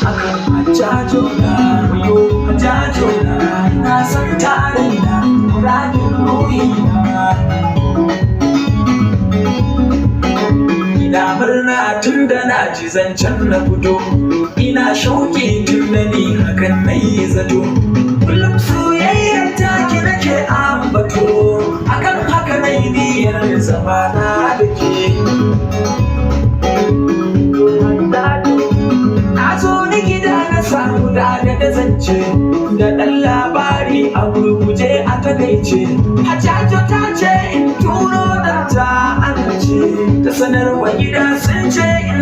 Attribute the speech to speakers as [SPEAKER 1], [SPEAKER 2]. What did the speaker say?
[SPEAKER 1] akan hajjajo na wayo hajjajo na san tarin na muradin ruhi na. Ina murna tun da na ji zancen na fito, ina shauki tun da ni hakan na yi zato. Kullum soyayyar taki nake ambato, akan haka na yi niyyar zama na da ke. Na zo ni gida na samu da zance, da ɗan labari a gurguje a takaice. Hajjajo ta ce in turo da ta amince, ta sanarwa gida sun ce in